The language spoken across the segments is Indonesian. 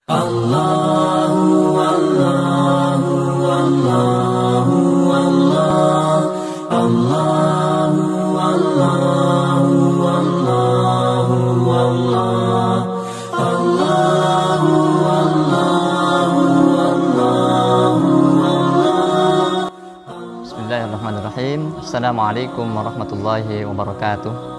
Allahu Allahu Allahu Allah Allahu Allahu Allahu Allah Allahu Allahu Allahu Allah. Bismillahirrahmanirrahim. Assalamualaikum warahmatullahi wabarakatuh.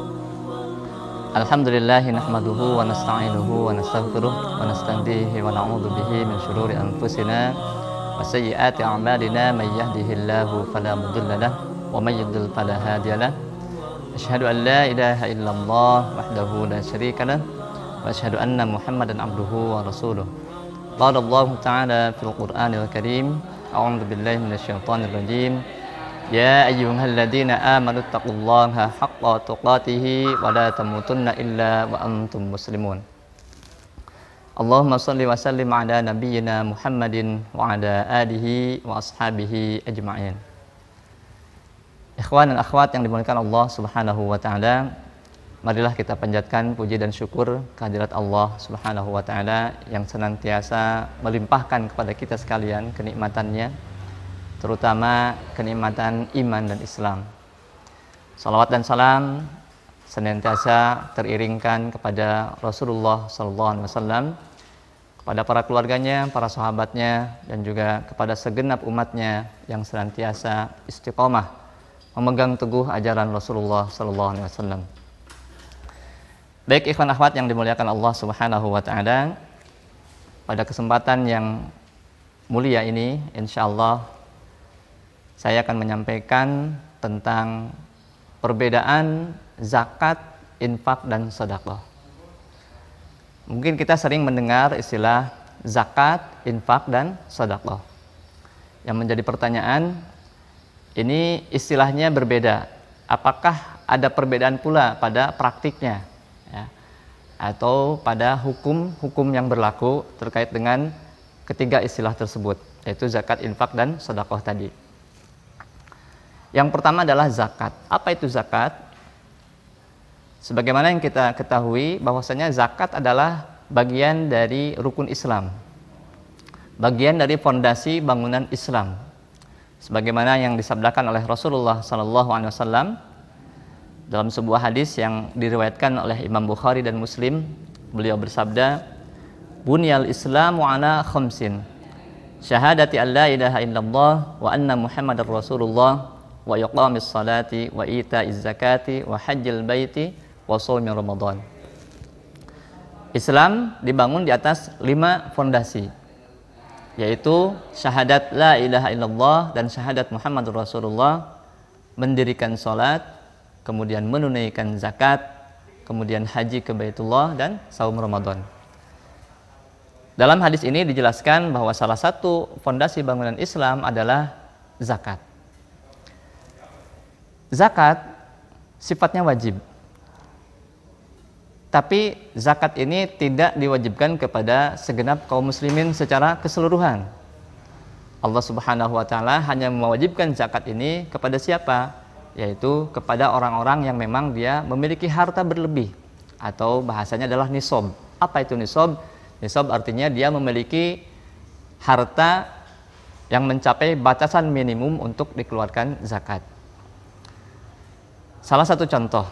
Alhamdulillahi nahmaduhu wa nasta'inuhu wa nastaghfiruh wa nastandihi wa na'udzu bihi min syururi anfusina wa sayyiati a'malina may yahdihillahu fala mudilla lahu wa may yudlil fala hadiya lahu. Asyhadu an la ilaha illallah wahdahu la syarika lahu wa asyhadu anna Muhammadan abduhu wa rasuluh. Qala Allah ta'ala fil Qur'anil Karim, a'udzu billahi minasyaitonir rajim. Ya ayyuhalladzina amanu taqullaha haqqa tuqatih wa la tamutunna illa wa antum muslimun. Allahumma shalli wa sallim ala nabiyyina Muhammadin wa ala alihi wa ashabihi ajma'in. Ikhwan dan akhwat yang dimuliakan Allah Subhanahu wa taala, marilah kita panjatkan puji dan syukur kehadirat Allah Subhanahu wa taala yang senantiasa melimpahkan kepada kita sekalian kenikmatannya, terutama kenikmatan iman dan Islam. Salawat dan salam senantiasa teriringkan kepada Rasulullah SAW, kepada para keluarganya, para sahabatnya, dan juga kepada segenap umatnya yang senantiasa istiqomah memegang teguh ajaran Rasulullah SAW. Baik ikhwan akhwat yang dimuliakan Allah Subhanahu wa taala, pada kesempatan yang mulia ini insyaallah saya akan menyampaikan tentang perbedaan zakat, infak, dan sedekah. Mungkin kita sering mendengar istilah zakat, infak, dan sedekah. Yang menjadi pertanyaan, ini istilahnya berbeda. Apakah ada perbedaan pula pada praktiknya? Ya, atau pada hukum-hukum yang berlaku terkait dengan ketiga istilah tersebut, yaitu zakat, infak, dan sedekah tadi. Yang pertama adalah zakat. Apa itu zakat? Sebagaimana yang kita ketahui bahwasanya zakat adalah bagian dari rukun Islam, bagian dari fondasi bangunan Islam. Sebagaimana yang disabdakan oleh Rasulullah SAW dalam sebuah hadis yang diriwayatkan oleh Imam Bukhari dan Muslim, beliau bersabda, "Bunyal Islamu ala khamsin, syahadati an la ilaha illallah wa anna Muhammadar Rasulullah wa iqamis salati wa ita'iz zakati wa hajjil baiti wa shaumi Ramadan." Islam dibangun di atas 5 fondasi, yaitu syahadat la ilaha illallah dan syahadat Muhammadur Rasulullah, mendirikan salat, kemudian menunaikan zakat, kemudian haji ke Baitullah, dan saum Ramadan. Dalam hadis ini dijelaskan bahwa salah satu fondasi bangunan Islam adalah zakat. Zakat sifatnya wajib, tapi zakat ini tidak diwajibkan kepada segenap kaum muslimin secara keseluruhan. Allah Subhanahu wa taala hanya mewajibkan zakat ini kepada siapa? Yaitu kepada orang-orang yang memang dia memiliki harta berlebih, atau bahasanya adalah nisab. Apa itu nisab? Nisab artinya dia memiliki harta yang mencapai batasan minimum untuk dikeluarkan zakat. Salah satu contoh,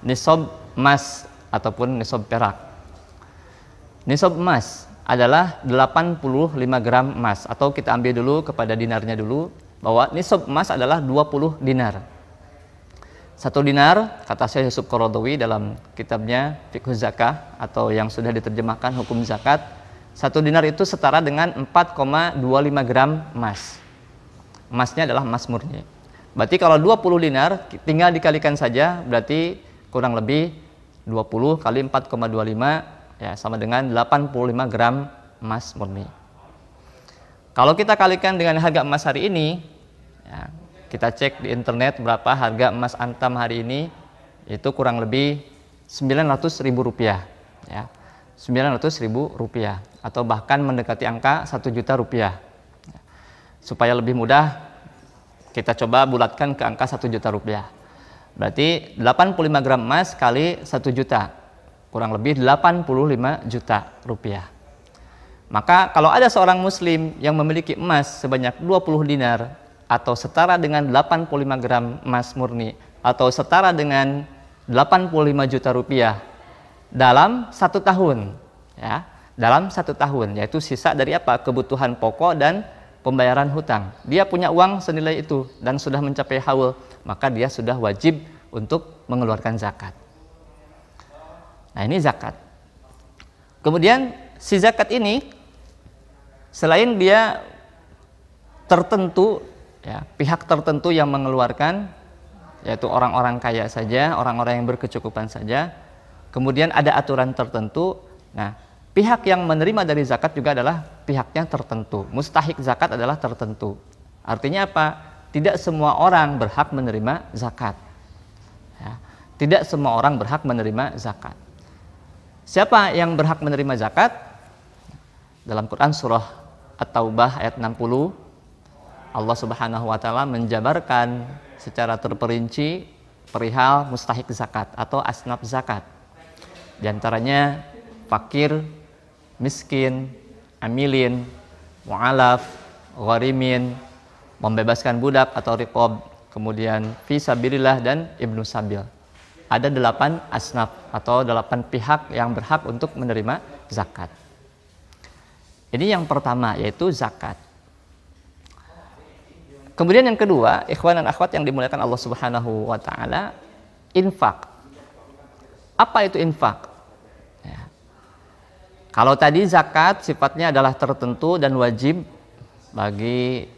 nisab emas ataupun nisab perak. Nisab emas adalah 85 gram emas, atau kita ambil dulu kepada dinarnya dulu, bahwa nisab emas adalah 20 dinar. 1 dinar, kata Syekh Yusuf Qaradawi dalam kitabnya Fiqh Zakah, atau yang sudah diterjemahkan hukum zakat, 1 dinar itu setara dengan 4,25 gram emas. Emasnya adalah emas murni. Berarti kalau 20 dinar tinggal dikalikan saja, berarti kurang lebih 20 kali 4,25 ya sama dengan 85 gram emas murni. Kalau kita kalikan dengan harga emas hari ini, ya, kita cek di internet berapa harga emas antam hari ini, itu kurang lebih 900.000 rupiah, ya, 900.000 rupiah, atau bahkan mendekati angka 1 juta rupiah. Supaya lebih mudah, kita coba bulatkan ke angka 1 juta rupiah. Berarti 85 gram emas kali 1 juta, kurang lebih 85 juta rupiah. Maka kalau ada seorang muslim yang memiliki emas sebanyak 20 dinar atau setara dengan 85 gram emas murni atau setara dengan 85 juta rupiah dalam 1 tahun, ya, dalam 1 tahun, yaitu sisa dari apa? Kebutuhan pokok dan pembayaran hutang. Dia punya uang senilai itu dan sudah mencapai haul, maka dia sudah wajib untuk mengeluarkan zakat. Nah, ini zakat. Kemudian si zakat ini selain dia tertentu, ya, pihak tertentu yang mengeluarkan, yaitu orang-orang kaya saja, orang-orang yang berkecukupan saja. Kemudian ada aturan tertentu. Nah, pihak yang menerima dari zakat juga adalah pihaknya tertentu. Mustahik zakat adalah tertentu. Artinya apa? Tidak semua orang berhak menerima zakat. Ya, tidak semua orang berhak menerima zakat. Siapa yang berhak menerima zakat? Dalam Quran surah At-Taubah ayat 60, Allah Subhanahu wa taala menjabarkan secara terperinci perihal mustahik zakat atau asnaf zakat. Di antaranya fakir, miskin, amilin, mu'alaf, gharimin, membebaskan budak atau riqab, kemudian fi sabilillah dan ibnu sabil. Ada 8 asnaf atau 8 pihak yang berhak untuk menerima zakat. Ini yang pertama, yaitu zakat. Kemudian yang kedua, ikhwan dan akhwat yang dimuliakan Allah Subhanahu wa taala, infak. Apa itu infak? Ya. Kalau tadi zakat sifatnya adalah tertentu dan wajib bagi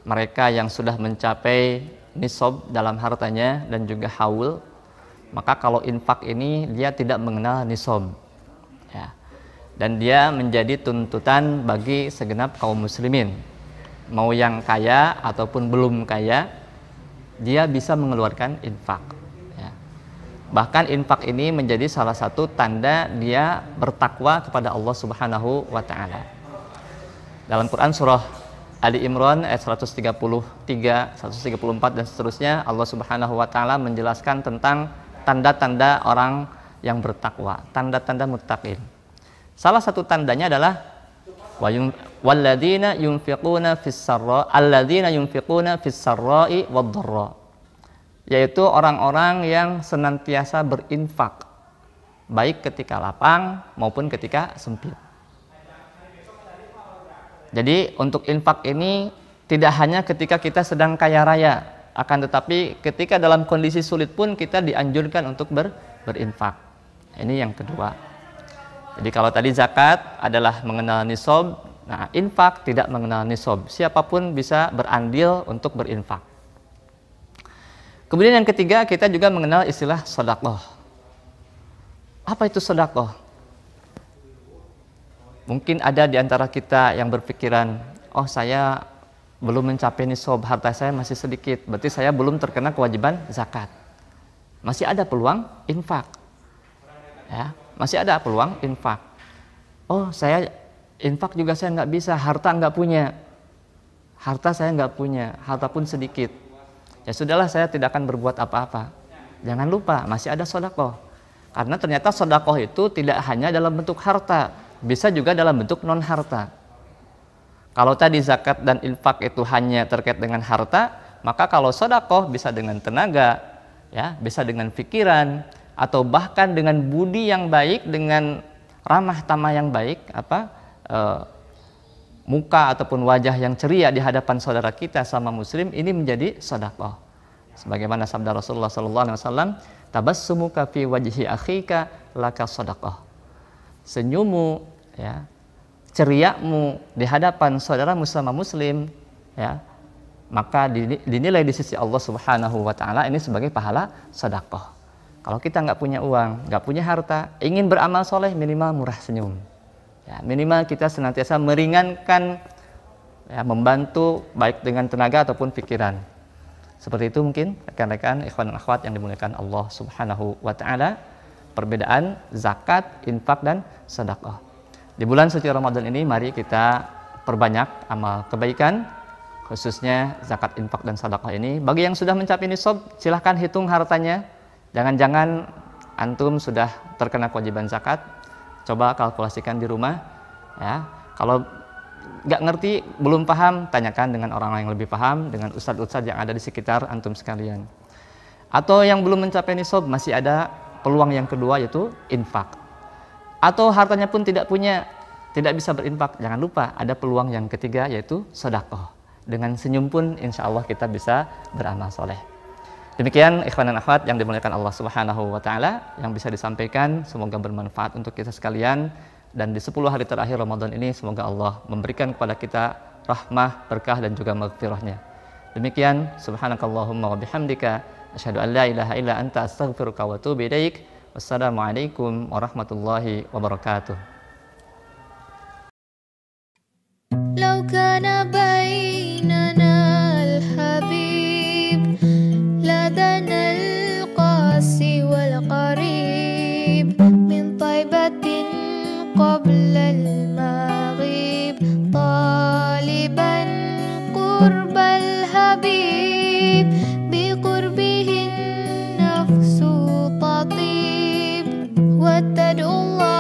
mereka yang sudah mencapai nisab dalam hartanya dan juga haul, maka kalau infak ini dia tidak mengenal nisab. Ya. Dan dia menjadi tuntutan bagi segenap kaum muslimin. Mau yang kaya ataupun belum kaya, dia bisa mengeluarkan infak. Ya. Bahkan infak ini menjadi salah satu tanda dia bertakwa kepada Allah Subhanahu wa taala. Dalam Quran surah Ali Imran ayat 133, 134 dan seterusnya, Allah Subhanahu wa taala menjelaskan tentang tanda-tanda orang yang bertakwa, tanda-tanda muttaqin. Salah satu tandanya adalah walladzina yunfiquna fis sarra'i wad-dharra, yaitu orang-orang yang senantiasa berinfak baik ketika lapang maupun ketika sempit. Jadi untuk infak ini tidak hanya ketika kita sedang kaya raya, akan tetapi ketika dalam kondisi sulit pun kita dianjurkan untuk berinfak. Ini yang kedua. Jadi kalau tadi zakat adalah mengenal nisab, nah infak tidak mengenal nisab. Siapapun bisa berandil untuk berinfak. Kemudian yang ketiga, kita juga mengenal istilah sedekah. Apa itu sedekah? Mungkin ada di antara kita yang berpikiran, oh saya belum mencapai nisab, harta saya masih sedikit, berarti saya belum terkena kewajiban zakat. Masih ada peluang infak. Ya, masih ada peluang infak. Oh, saya infak juga saya nggak bisa, harta nggak punya. Harta saya nggak punya, harta pun sedikit. Ya sudahlah, saya tidak akan berbuat apa-apa. Jangan lupa, masih ada sedekah. Karena ternyata sedekah itu tidak hanya dalam bentuk harta, bisa juga dalam bentuk non harta. Kalau tadi zakat dan infak itu hanya terkait dengan harta, maka kalau sedekah bisa dengan tenaga, ya, bisa dengan pikiran, atau bahkan dengan budi yang baik, dengan ramah tamah yang baik, muka ataupun wajah yang ceria di hadapan saudara kita sama muslim, ini menjadi sedekah. Sebagaimana sabda Rasulullah SAW, tabassumuka fi wajhi akhika laka sedekah. Senyummu, ya, ceriamu di hadapan saudaramu sama muslim, ya, maka dinilai di sisi Allah Subhanahu wa taala ini sebagai pahala sedekah. Kalau kita nggak punya uang, nggak punya harta, ingin beramal soleh, minimal murah senyum. Ya, minimal kita senantiasa meringankan, ya, membantu baik dengan tenaga ataupun pikiran. Seperti itu mungkin rekan-rekan ikhwan dan akhwat yang dimuliakan Allah Subhanahu wa taala, perbedaan zakat, infak dan sedekah. Di bulan suci Ramadan ini mari kita perbanyak amal kebaikan, khususnya zakat, infak dan sedekah ini. Bagi yang sudah mencapai nisab, silahkan hitung hartanya. Jangan-jangan antum sudah terkena kewajiban zakat. Coba kalkulasikan di rumah. Ya, kalau nggak ngerti, belum paham, tanyakan dengan orang yang lebih paham, dengan ustadz-ustadz yang ada di sekitar antum sekalian. Atau yang belum mencapai nisab, masih ada peluang yang kedua, yaitu infak. Atau hartanya pun tidak punya, tidak bisa berinfak, jangan lupa ada peluang yang ketiga, yaitu sedekah. Dengan senyum pun insya Allah kita bisa beramal soleh. Demikian ikhwan dan akhwat yang dimuliakan Allah Subhanahu wa taala yang bisa disampaikan, semoga bermanfaat untuk kita sekalian. Dan di 10 hari terakhir Ramadan ini semoga Allah memberikan kepada kita rahmah, berkah dan juga maghfirahnya. Demikian, subhanakallahumma wa bihamdika asyhadu an la ilaha illa anta astaghfiruka wa atubu ilaik. Wassalamualaikum warahmatullahi wabarakatuh. لو كان بيننا الحبيب لدنا القاسي والقريب من طيبة قبل المغيب طالبا قرب الحبيب بقربه النفس تطيب وتدعو الله